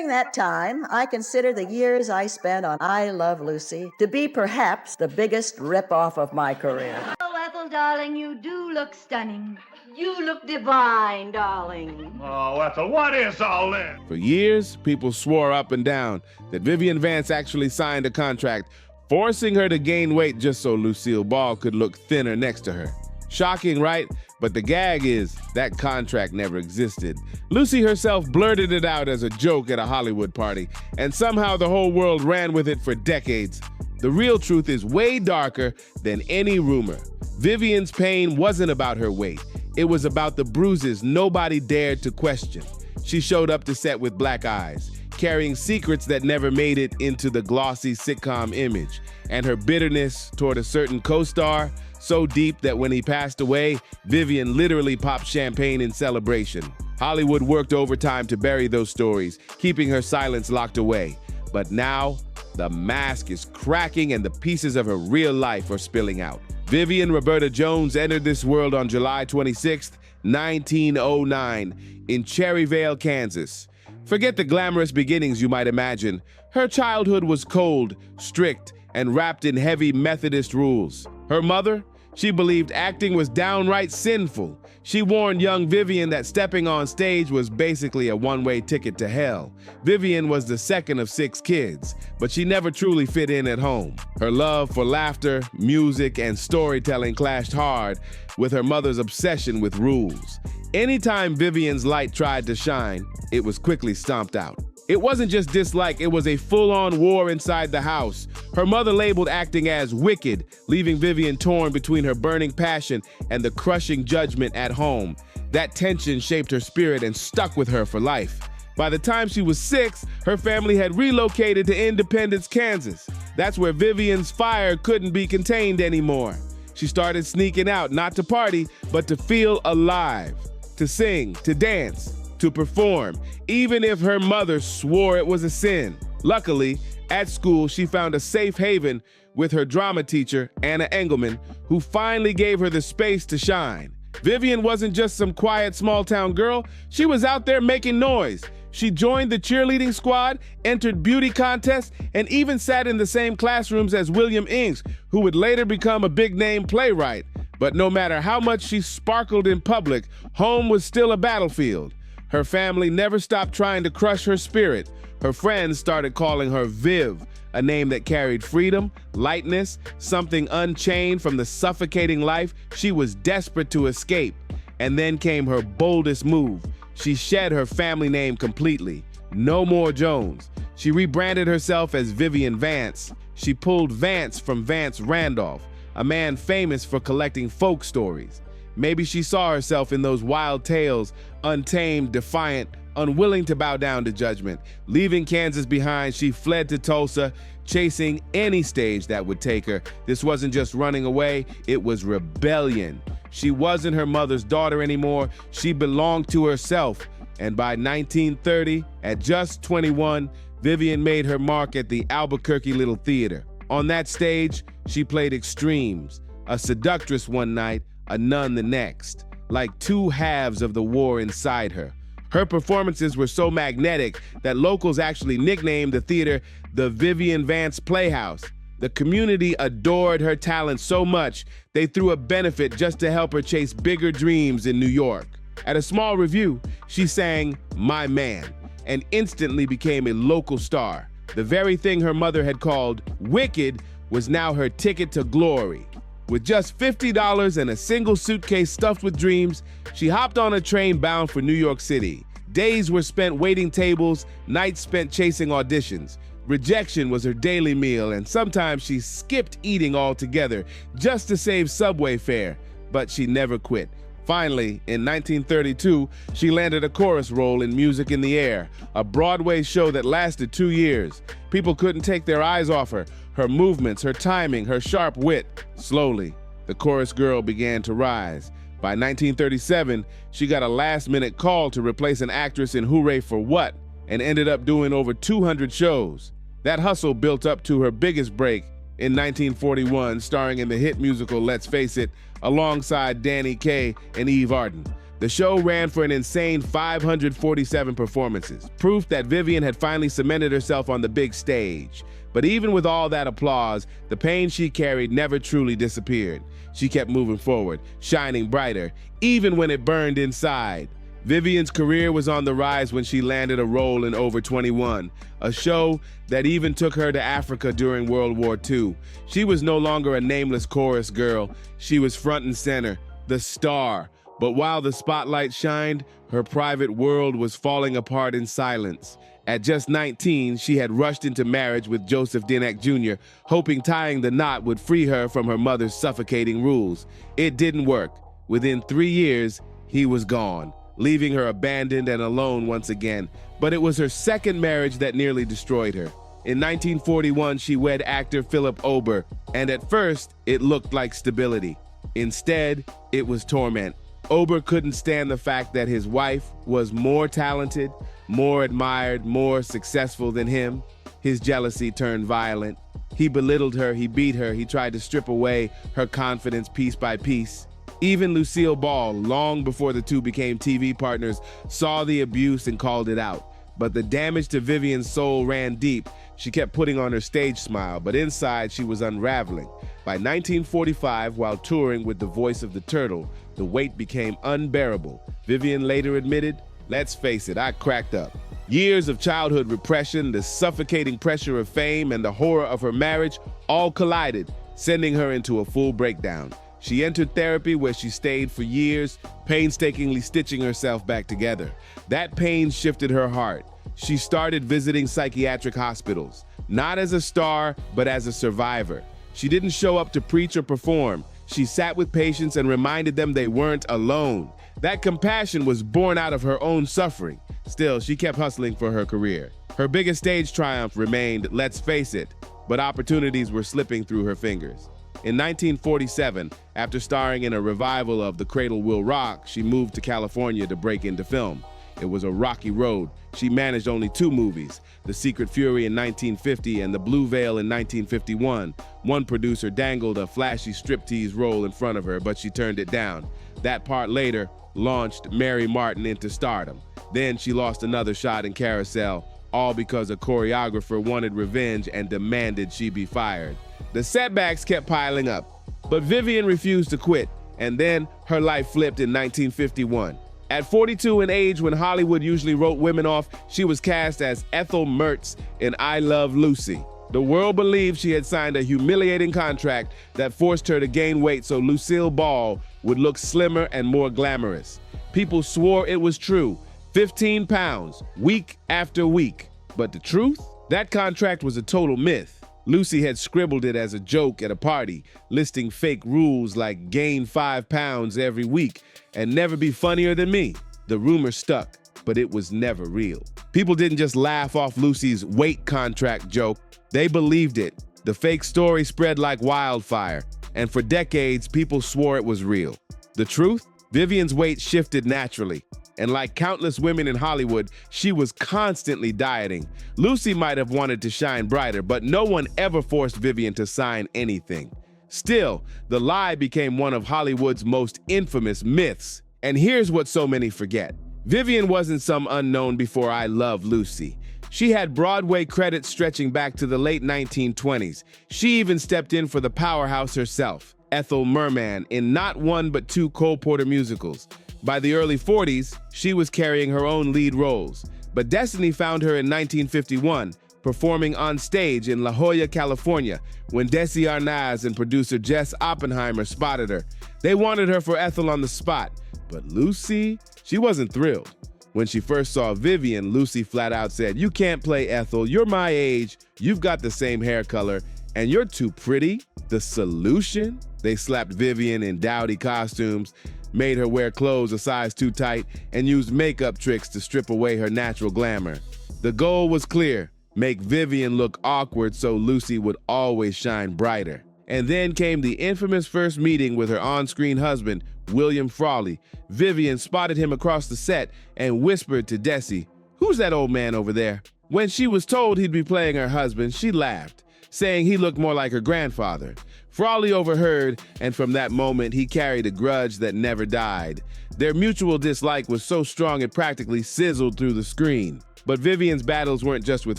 During that time, I consider the years I spent on I Love Lucy to be perhaps the biggest ripoff of my career. Oh, Ethel, darling, you do look stunning. You look divine, darling. Oh, Ethel, what is all this? For years, people swore up and down that Vivian Vance actually signed a contract forcing her to gain weight just so Lucille Ball could look thinner next to her. Shocking, right? But the gag is that contract never existed. Lucy herself blurted it out as a joke at a Hollywood party, and somehow the whole world ran with it for decades. The real truth is way darker than any rumor. Vivian's pain wasn't about her weight. It was about the bruises nobody dared to question. She showed up to set with black eyes, carrying secrets that never made it into the glossy sitcom image, and her bitterness toward a certain co-star so deep that when he passed away, Vivian literally popped champagne in celebration. Hollywood worked overtime to bury those stories, keeping her silence locked away. But now, the mask is cracking and the pieces of her real life are spilling out. Vivian Roberta Jones entered this world on July 26, 1909, in Cherryvale, Kansas. Forget the glamorous beginnings you might imagine. Her childhood was cold, strict, and wrapped in heavy Methodist rules. Her mother? She believed acting was downright sinful. She warned young Vivian that stepping on stage was basically a one-way ticket to hell. Vivian was the second of 6 kids, but she never truly fit in at home. Her love for laughter, music, and storytelling clashed hard with her mother's obsession with rules. Anytime Vivian's light tried to shine, it was quickly stomped out. It wasn't just dislike, it was a full-on war inside the house. Her mother labeled acting as wicked, leaving Vivian torn between her burning passion and the crushing judgment at home. That tension shaped her spirit and stuck with her for life. By the time she was 6, her family had relocated to Independence, Kansas. That's where Vivian's fire couldn't be contained anymore. She started sneaking out, not to party, but to feel alive, to sing, to dance, to perform, even if her mother swore it was a sin. Luckily, at school, she found a safe haven with her drama teacher, Anna Engelman, who finally gave her the space to shine. Vivian wasn't just some quiet small-town girl. She was out there making noise. She joined the cheerleading squad, entered beauty contests, and even sat in the same classrooms as William Inks, who would later become a big-name playwright. But no matter how much she sparkled in public, home was still a battlefield. Her family never stopped trying to crush her spirit. Her friends started calling her Viv, a name that carried freedom, lightness, something unchained from the suffocating life she was desperate to escape. And then came her boldest move. She shed her family name completely. No more Jones. She rebranded herself as Vivian Vance. She pulled Vance from Vance Randolph, a man famous for collecting folk stories. Maybe she saw herself in those wild tales, untamed, defiant, unwilling to bow down to judgment. Leaving Kansas behind, she fled to Tulsa, chasing any stage that would take her. This wasn't just running away, it was rebellion. She wasn't her mother's daughter anymore, she belonged to herself. And by 1930, at just 21, Vivian made her mark at the Albuquerque Little Theater. On that stage, she played extremes, a seductress one night, a nun the next, like two halves of the war inside her. Her performances were so magnetic that locals actually nicknamed the theater the Vivian Vance Playhouse. The community adored her talent so much, they threw a benefit just to help her chase bigger dreams in New York. At a small review, she sang "My Man" and instantly became a local star. The very thing her mother had called wicked was now her ticket to glory. With just $50 and a single suitcase stuffed with dreams, she hopped on a train bound for New York City. Days were spent waiting tables, nights spent chasing auditions. Rejection was her daily meal, and sometimes she skipped eating altogether just to save subway fare. But she never quit. Finally, in 1932, she landed a chorus role in Music in the Air, a Broadway show that lasted 2 years. People couldn't take their eyes off her. Her movements, her timing, her sharp wit. Slowly, the chorus girl began to rise. By 1937, she got a last-minute call to replace an actress in Hooray for What, and ended up doing over 200 shows. That hustle built up to her biggest break in 1941, starring in the hit musical Let's Face It, alongside Danny Kaye and Eve Arden. The show ran for an insane 547 performances, proof that Vivian had finally cemented herself on the big stage. But even with all that applause, the pain she carried never truly disappeared. She kept moving forward, shining brighter, even when it burned inside. Vivian's career was on the rise when she landed a role in Over 21, a show that even took her to Africa during World War II. She was no longer a nameless chorus girl. She was front and center, the star. But while the spotlight shined, her private world was falling apart in silence. At just 19, she had rushed into marriage with Joseph Dinnick Jr., hoping tying the knot would free her from her mother's suffocating rules. It didn't work. Within 3 years, he was gone, leaving her abandoned and alone once again. But it was her second marriage that nearly destroyed her. In 1941, she wed actor Philip Ober, and at first, it looked like stability. Instead, it was torment. Ober couldn't stand the fact that his wife was more talented, more admired, more successful than him. His jealousy turned violent. He belittled her, he beat her, he tried to strip away her confidence piece by piece. Even Lucille Ball, long before the two became TV partners, saw the abuse and called it out. But the damage to Vivian's soul ran deep. She kept putting on her stage smile, but inside she was unraveling. By 1945, while touring with the voice of the Turtle, the weight became unbearable. Vivian later admitted, "Let's face it, I cracked up." Years of childhood repression, the suffocating pressure of fame, and the horror of her marriage all collided, sending her into a full breakdown. She entered therapy where she stayed for years, painstakingly stitching herself back together. That pain shifted her heart. She started visiting psychiatric hospitals, not as a star, but as a survivor. She didn't show up to preach or perform. She sat with patients and reminded them they weren't alone. That compassion was born out of her own suffering. Still, she kept hustling for her career. Her biggest stage triumph remained Let's Face It, but opportunities were slipping through her fingers. In 1947, after starring in a revival of The Cradle Will Rock, she moved to California to break into film. It was a rocky road. She managed only 2 movies, The Secret Fury in 1950 and The Blue Veil in 1951. One producer dangled a flashy striptease role in front of her, but she turned it down. That part later launched Mary Martin into stardom. Then she lost another shot in Carousel, all because a choreographer wanted revenge and demanded she be fired. The setbacks kept piling up, but Vivian refused to quit, and then her life flipped in 1951. At 42 in age, when Hollywood usually wrote women off, she was cast as Ethel Mertz in I Love Lucy. The world believed she had signed a humiliating contract that forced her to gain weight so Lucille Ball would look slimmer and more glamorous. People swore it was true, 15 pounds, week after week. But the truth? That contract was a total myth. Lucy had scribbled it as a joke at a party, listing fake rules like gain 5 pounds every week and never be funnier than me. The rumor stuck, but it was never real. People didn't just laugh off Lucy's weight contract joke. They believed it. The fake story spread like wildfire, and for decades, people swore it was real. The truth? Vivian's weight shifted naturally. And like countless women in Hollywood, she was constantly dieting. Lucy might have wanted to shine brighter, but no one ever forced Vivian to sign anything. Still, the lie became one of Hollywood's most infamous myths. And here's what so many forget. Vivian wasn't some unknown before I Love Lucy. She had Broadway credits stretching back to the late 1920s. She even stepped in for the powerhouse herself, Ethel Merman, in not one but 2 Cole Porter musicals. By the early 40s, she was carrying her own lead roles. But destiny found her in 1951, performing on stage in La Jolla, California, when Desi Arnaz and producer Jess Oppenheimer spotted her. They wanted her for Ethel on the spot, but Lucy, she wasn't thrilled. When she first saw Vivian, Lucy flat out said, "You can't play Ethel, you're my age, you've got the same hair color, and you're too pretty." The solution? They slapped Vivian in dowdy costumes, made her wear clothes a size too tight, and used makeup tricks to strip away her natural glamour. The goal was clear: make Vivian look awkward so Lucy would always shine brighter. And then came the infamous first meeting with her on-screen husband, William Frawley. Vivian spotted him across the set and whispered to Desi, "Who's that old man over there?" When she was told he'd be playing her husband, she laughed, saying he looked more like her grandfather. Frawley overheard, and from that moment, he carried a grudge that never died. Their mutual dislike was so strong it practically sizzled through the screen. But Vivian's battles weren't just with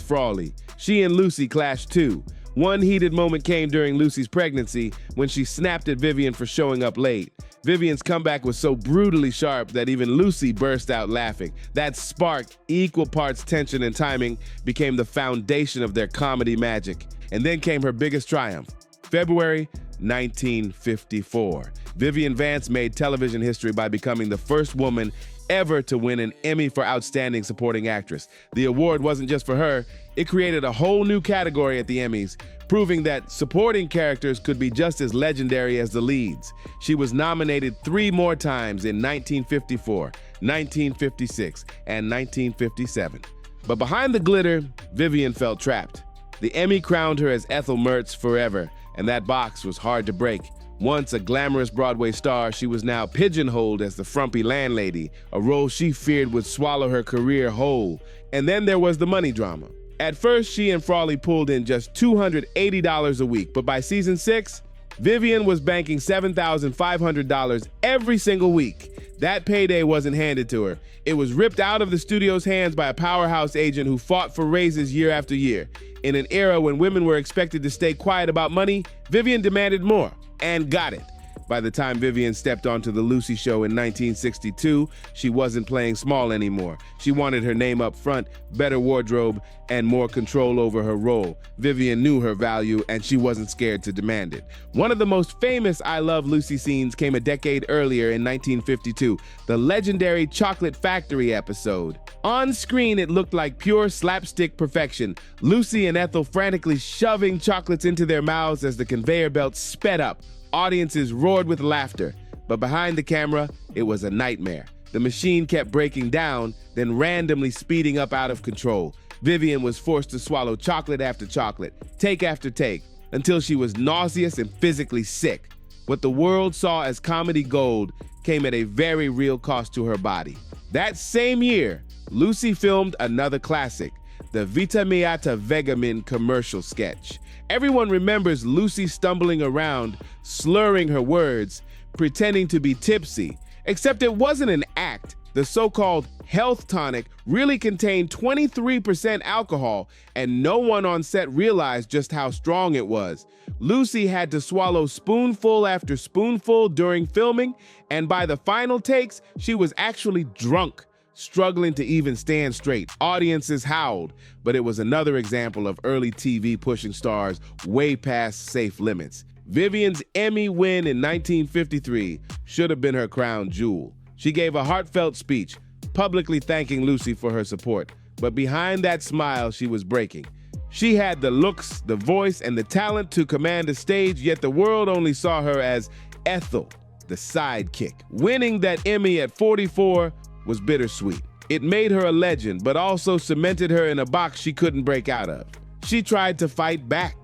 Frawley. She and Lucy clashed too. One heated moment came during Lucy's pregnancy when she snapped at Vivian for showing up late. Vivian's comeback was so brutally sharp that even Lucy burst out laughing. That spark, equal parts tension and timing, became the foundation of their comedy magic. And then came her biggest triumph. February 1954. Vivian Vance made television history by becoming the first woman ever to win an Emmy for Outstanding Supporting Actress. The award wasn't just for her, it created a whole new category at the Emmys, proving that supporting characters could be just as legendary as the leads. She was nominated 3 more times in 1954, 1956, and 1957. But behind the glitter, Vivian felt trapped. The Emmy crowned her as Ethel Mertz forever, and that box was hard to break. Once a glamorous Broadway star, she was now pigeonholed as the frumpy landlady, a role she feared would swallow her career whole. And then there was the money drama. At first, she and Frawley pulled in just $280 a week, but by season 6, Vivian was banking $7,500 every single week. That payday wasn't handed to her. It was ripped out of the studio's hands by a powerhouse agent who fought for raises year after year. In an era when women were expected to stay quiet about money, Vivian demanded more. And got it. By the time Vivian stepped onto The Lucy Show in 1962, she wasn't playing small anymore. She wanted her name up front, better wardrobe, and more control over her role. Vivian knew her value, and she wasn't scared to demand it. One of the most famous I Love Lucy scenes came a decade earlier in 1952, the legendary Chocolate Factory episode. On screen, it looked like pure slapstick perfection. Lucy and Ethel frantically shoving chocolates into their mouths as the conveyor belt sped up. Audiences roared with laughter, but behind the camera, it was a nightmare. The machine kept breaking down, then randomly speeding up out of control. Vivian was forced to swallow chocolate after chocolate, take after take, until she was nauseous and physically sick. What the world saw as comedy gold came at a very real cost to her body. That same year, Lucy filmed another classic, the Vita Miata Vegamin commercial sketch. Everyone remembers Lucy stumbling around, slurring her words, pretending to be tipsy. Except it wasn't an act. The so-called health tonic really contained 23% alcohol, and no one on set realized just how strong it was. Lucy had to swallow spoonful after spoonful during filming, and by the final takes, she was actually drunk, struggling to even stand straight. Audiences howled, but it was another example of early TV pushing stars way past safe limits. Vivian's Emmy win in 1953 should have been her crown jewel. She gave a heartfelt speech, publicly thanking Lucy for her support, but behind that smile, she was breaking. She had the looks, the voice, and the talent to command a stage, yet the world only saw her as Ethel, the sidekick. Winning that Emmy at 44 was bittersweet. It made her a legend, but also cemented her in a box she couldn't break out of. She tried to fight back.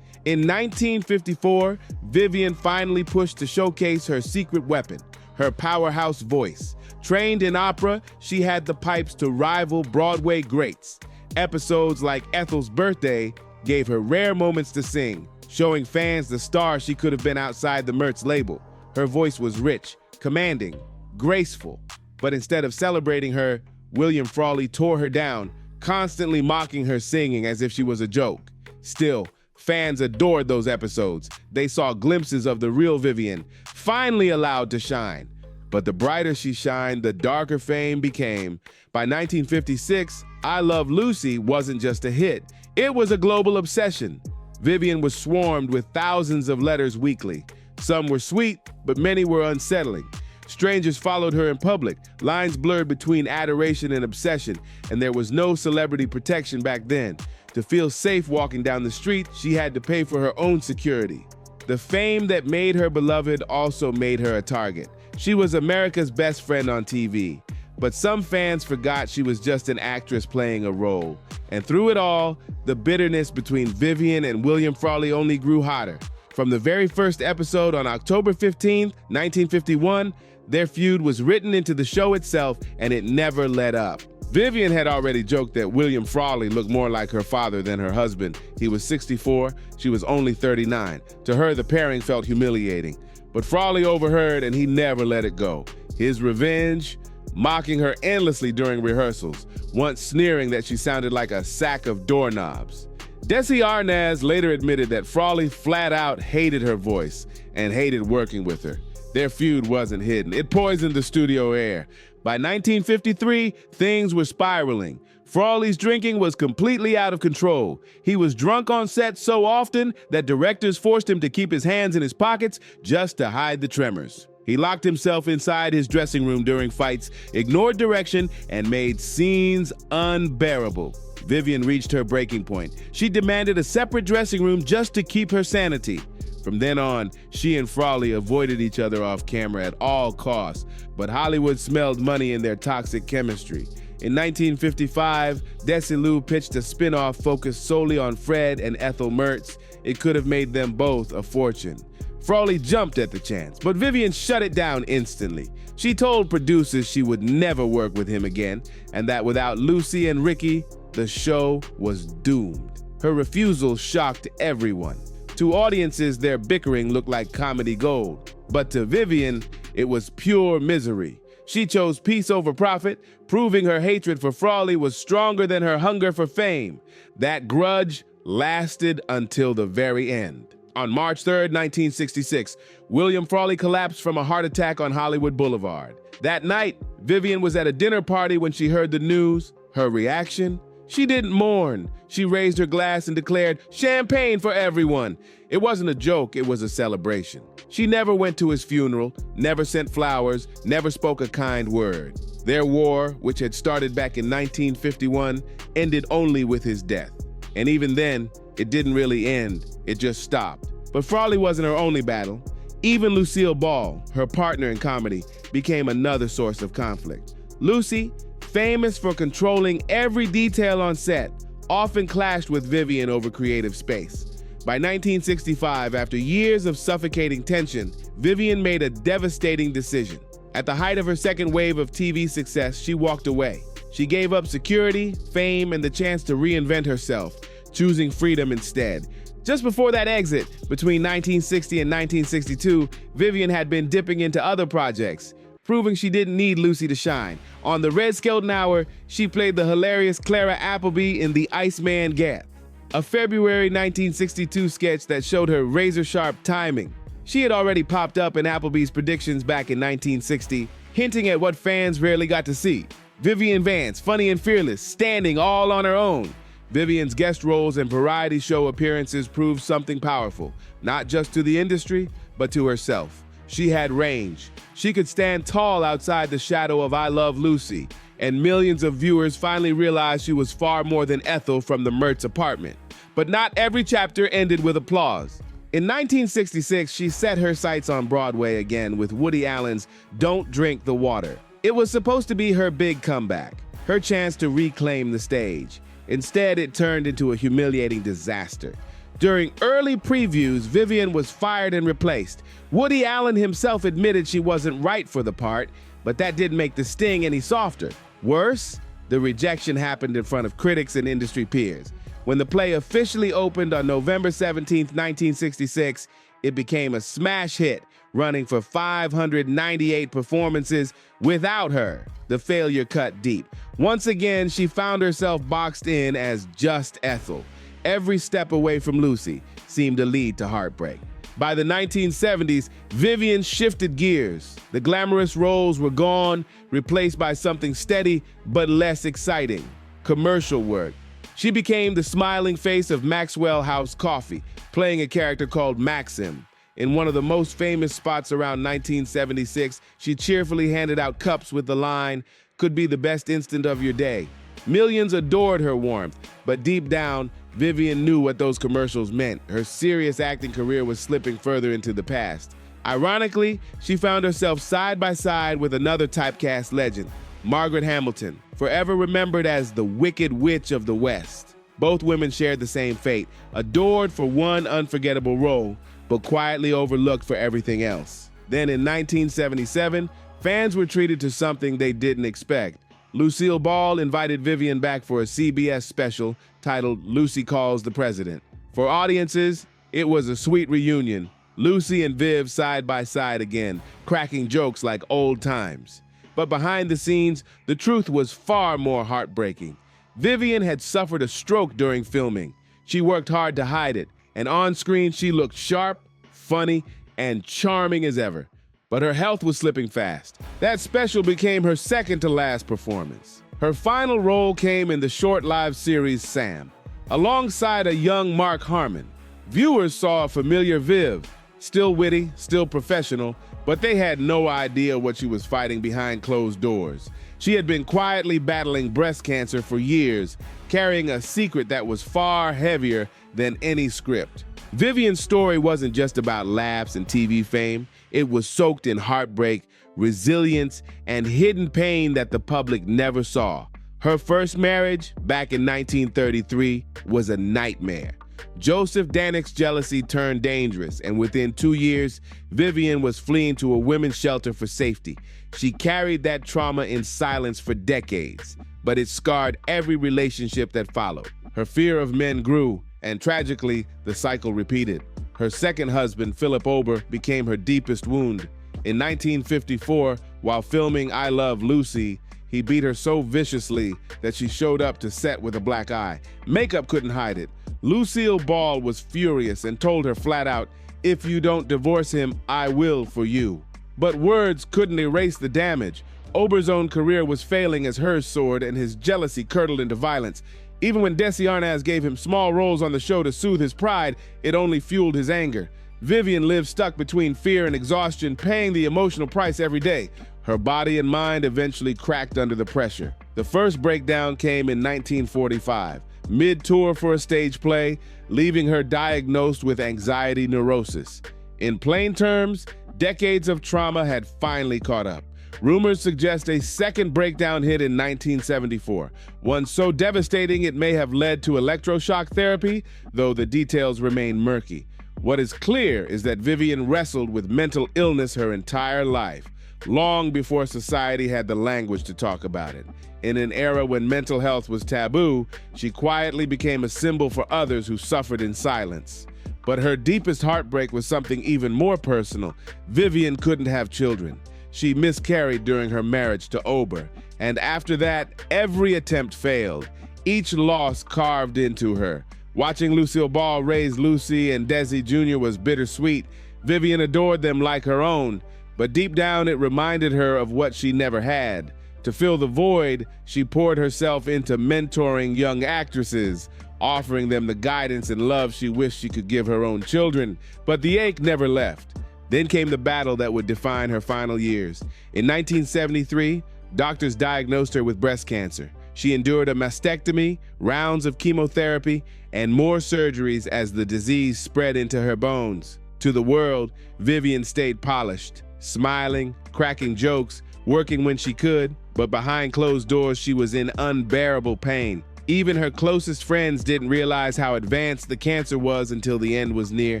In 1954, Vivian finally pushed to showcase her secret weapon, her powerhouse voice. Trained in opera, she had the pipes to rival Broadway greats. Episodes like Ethel's Birthday gave her rare moments to sing, showing fans the star she could have been outside the Mertz label. Her voice was rich, commanding, graceful. But instead of celebrating her, William Frawley tore her down, constantly mocking her singing as if she was a joke. Still, fans adored those episodes. They saw glimpses of the real Vivian, finally allowed to shine. But the brighter she shined, the darker fame became. By 1956, I Love Lucy wasn't just a hit. It was a global obsession. Vivian was swarmed with thousands of letters weekly. Some were sweet, but many were unsettling. Strangers followed her in public, lines blurred between adoration and obsession, and there was no celebrity protection back then. To feel safe walking down the street, she had to pay for her own security. The fame that made her beloved also made her a target. She was America's best friend on TV, but some fans forgot she was just an actress playing a role. And through it all, the bitterness between Vivian and William Frawley only grew hotter. From the very first episode on October 15, 1951, their feud was written into the show itself, and it never let up. Vivian had already joked that William Frawley looked more like her father than her husband. He was 64, she was only 39. To her, the pairing felt humiliating. But Frawley overheard, and he never let it go. His revenge, mocking her endlessly during rehearsals, once sneering that she sounded like a sack of doorknobs. Desi Arnaz later admitted that Frawley flat out hated her voice and hated working with her. Their feud wasn't hidden. It poisoned the studio air. By 1953, things were spiraling. Frawley's drinking was completely out of control. He was drunk on set so often that directors forced him to keep his hands in his pockets just to hide the tremors. He locked himself inside his dressing room during fights, ignored direction, and made scenes unbearable. Vivian reached her breaking point. She demanded a separate dressing room just to keep her sanity. From then on, she and Frawley avoided each other off camera at all costs, but Hollywood smelled money in their toxic chemistry. In 1955, Desilu pitched a spin-off focused solely on Fred and Ethel Mertz. It could have made them both a fortune. Frawley jumped at the chance, but Vivian shut it down instantly. She told producers she would never work with him again, and that without Lucy and Ricky, the show was doomed. Her refusal shocked everyone. To audiences, their bickering looked like comedy gold. But to Vivian, it was pure misery. She chose peace over profit, proving her hatred for Frawley was stronger than her hunger for fame. That grudge lasted until the very end. On March 3rd, 1966, William Frawley collapsed from a heart attack on Hollywood Boulevard. That night, Vivian was at a dinner party when she heard the news. Her reaction? She didn't mourn. She raised her glass and declared, "Champagne for everyone." It wasn't a joke, it was a celebration. She never went to his funeral, never sent flowers, never spoke a kind word. Their war, which had started back in 1951, ended only with his death. And even then, it didn't really end, it just stopped. But Frawley wasn't her only battle. Even Lucille Ball, her partner in comedy, became another source of conflict. Lucy, famous for controlling every detail on set, often clashed with Vivian over creative space. By 1965, after years of suffocating tension, Vivian made a devastating decision. At the height of her second wave of TV success, she walked away. She gave up security, fame, and the chance to reinvent herself, choosing freedom instead. Just before that exit, between 1960 and 1962, Vivian had been dipping into other projects, proving she didn't need Lucy to shine. On the Red Skelton Hour, she played the hilarious Clara Appleby in The Iceman Gath, a February 1962 sketch that showed her razor-sharp timing. She had already popped up in Appleby's predictions back in 1960, hinting at what fans rarely got to see. Vivian Vance, funny and fearless, standing all on her own. Vivian's guest roles and variety show appearances proved something powerful, not just to the industry, but to herself. She had range. She could stand tall outside the shadow of I Love Lucy, and millions of viewers finally realized she was far more than Ethel from the Mertz apartment. But not every chapter ended with applause. In 1966, she set her sights on Broadway again with Woody Allen's Don't Drink the Water. It was supposed to be her big comeback, her chance to reclaim the stage. Instead, it turned into a humiliating disaster. During early previews, Vivian was fired and replaced. Woody Allen himself admitted she wasn't right for the part, but that didn't make the sting any softer. Worse, the rejection happened in front of critics and industry peers. When the play officially opened on November 17, 1966, it became a smash hit, running for 598 performances without her. The failure cut deep. Once again, she found herself boxed in as just Ethel. Every step away from Lucy seemed to lead to heartbreak. By the 1970s, Vivian shifted gears. The glamorous roles were gone, replaced by something steady but less exciting: commercial work. She became the smiling face of Maxwell House Coffee, playing a character called Maxim. In one of the most famous spots around 1976, she cheerfully handed out cups with the line, "Could be the best instant of your day." Millions adored her warmth, but deep down, Vivian knew what those commercials meant. Her serious acting career was slipping further into the past. Ironically, she found herself side by side with another typecast legend, Margaret Hamilton, forever remembered as the Wicked Witch of the West. Both women shared the same fate, adored for one unforgettable role, but quietly overlooked for everything else. Then in 1977, fans were treated to something they didn't expect. Lucille Ball invited Vivian back for a CBS special titled Lucy Calls the President. For audiences, it was a sweet reunion. Lucy and Viv side by side again, cracking jokes like old times. But behind the scenes, the truth was far more heartbreaking. Vivian had suffered a stroke during filming. She worked hard to hide it, and on screen she looked sharp, funny, and charming as ever. But her health was slipping fast. That special became her second to last performance. Her final role came in the short-lived series Sam, alongside a young Mark Harmon. Viewers saw a familiar Viv, still witty, still professional, but they had no idea what she was fighting behind closed doors. She had been quietly battling breast cancer for years, carrying a secret that was far heavier than any script. Vivian's story wasn't just about laughs and TV fame. It was soaked in heartbreak, resilience, and hidden pain that the public never saw. Her first marriage, back in 1933, was a nightmare. Joseph Danick's jealousy turned dangerous, and within 2 years, Vivian was fleeing to a women's shelter for safety. She carried that trauma in silence for decades, but it scarred every relationship that followed. Her fear of men grew, and tragically, the cycle repeated. Her second husband, Philip Ober, became her deepest wound. In 1954, while filming I Love Lucy, he beat her so viciously that she showed up to set with a black eye. Makeup couldn't hide it. Lucille Ball was furious and told her flat out, "If you don't divorce him, I will for you." But words couldn't erase the damage. Ober's own career was failing as hers soared, and his jealousy curdled into violence. Even when Desi Arnaz gave him small roles on the show to soothe his pride, it only fueled his anger. Vivian lived stuck between fear and exhaustion, paying the emotional price every day. Her body and mind eventually cracked under the pressure. The first breakdown came in 1945, mid-tour for a stage play, leaving her diagnosed with anxiety neurosis. In plain terms, decades of trauma had finally caught up. Rumors suggest a second breakdown hit in 1974, one so devastating it may have led to electroshock therapy, though the details remain murky. What is clear is that Vivian wrestled with mental illness her entire life, long before society had the language to talk about it. In an era when mental health was taboo, she quietly became a symbol for others who suffered in silence. But her deepest heartbreak was something even more personal. Vivian couldn't have children. She miscarried during her marriage to Ober, and after that, every attempt failed, each loss carved into her. Watching Lucille Ball raise Lucy and Desi Jr. was bittersweet. Vivian adored them like her own, but deep down it reminded her of what she never had. To fill the void, she poured herself into mentoring young actresses, offering them the guidance and love she wished she could give her own children, but the ache never left. Then came the battle that would define her final years. In 1973, doctors diagnosed her with breast cancer. She endured a mastectomy, rounds of chemotherapy, and more surgeries as the disease spread into her bones. To the world, Vivian stayed polished, smiling, cracking jokes, working when she could, but behind closed doors, she was in unbearable pain. Even her closest friends didn't realize how advanced the cancer was until the end was near.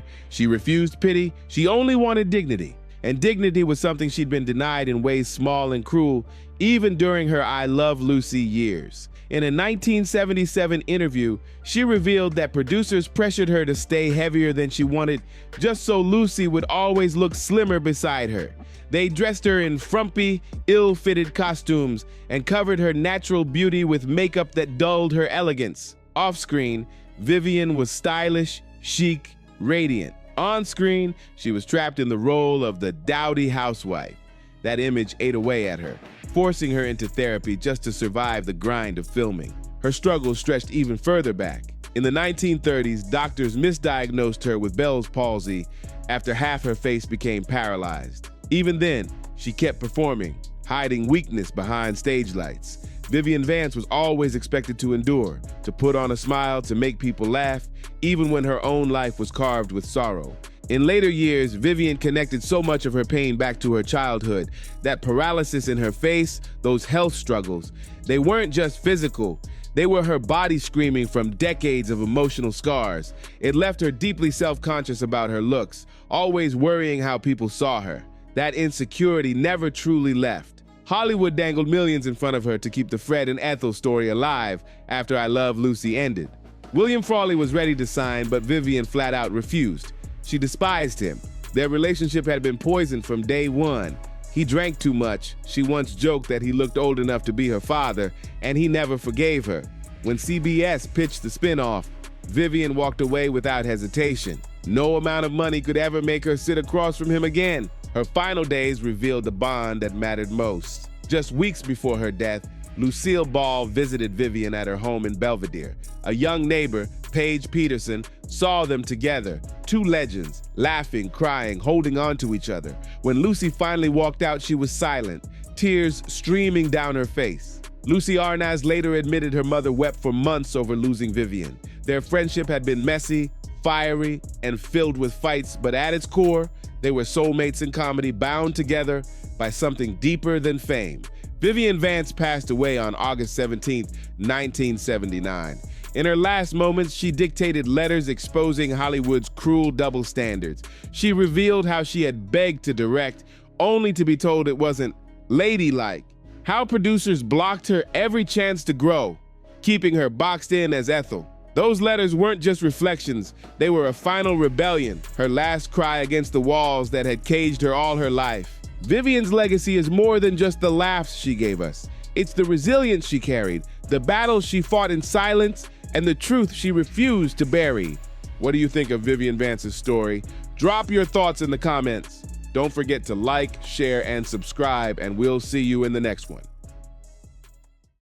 She refused pity. She only wanted dignity. And dignity was something she'd been denied in ways small and cruel, even during her I Love Lucy years. In a 1977 interview, she revealed that producers pressured her to stay heavier than she wanted, just so Lucy would always look slimmer beside her. They dressed her in frumpy, ill-fitted costumes and covered her natural beauty with makeup that dulled her elegance. Off-screen, Vivian was stylish, chic, radiant. On-screen, she was trapped in the role of the dowdy housewife. That image ate away at her, forcing her into therapy just to survive the grind of filming. Her struggles stretched even further back. In the 1930s, doctors misdiagnosed her with Bell's palsy after half her face became paralyzed. Even then, she kept performing, hiding weakness behind stage lights. Vivian Vance was always expected to endure, to put on a smile, to make people laugh, even when her own life was carved with sorrow. In later years, Vivian connected so much of her pain back to her childhood. That paralysis in her face, those health struggles, they weren't just physical. They were her body screaming from decades of emotional scars. It left her deeply self-conscious about her looks, always worrying how people saw her. That insecurity never truly left. Hollywood dangled millions in front of her to keep the Fred and Ethel story alive after I Love Lucy ended. William Frawley was ready to sign, but Vivian flat out refused. She despised him. Their relationship had been poisoned from day one. He drank too much. She once joked that he looked old enough to be her father, and he never forgave her. When CBS pitched the spinoff, Vivian walked away without hesitation. No amount of money could ever make her sit across from him again. Her final days revealed the bond that mattered most. Just weeks before her death, Lucille Ball visited Vivian at her home in Belvedere. A young neighbor, Paige Peterson, saw them together, two legends, laughing, crying, holding on to each other. When Lucy finally walked out, she was silent, tears streaming down her face. Lucy Arnaz later admitted her mother wept for months over losing Vivian. Their friendship had been messy, fiery, and filled with fights, but at its core, they were soulmates in comedy, bound together by something deeper than fame. Vivian Vance passed away on August 17, 1979. In her last moments, she dictated letters exposing Hollywood's cruel double standards. She revealed how she had begged to direct, only to be told it wasn't ladylike. How producers blocked her every chance to grow, keeping her boxed in as Ethel. Those letters weren't just reflections, they were a final rebellion, her last cry against the walls that had caged her all her life. Vivian's legacy is more than just the laughs she gave us. It's the resilience she carried, the battles she fought in silence, and the truth she refused to bury. What do you think of Vivian Vance's story? Drop your thoughts in the comments. Don't forget to like, share, and subscribe, and we'll see you in the next one.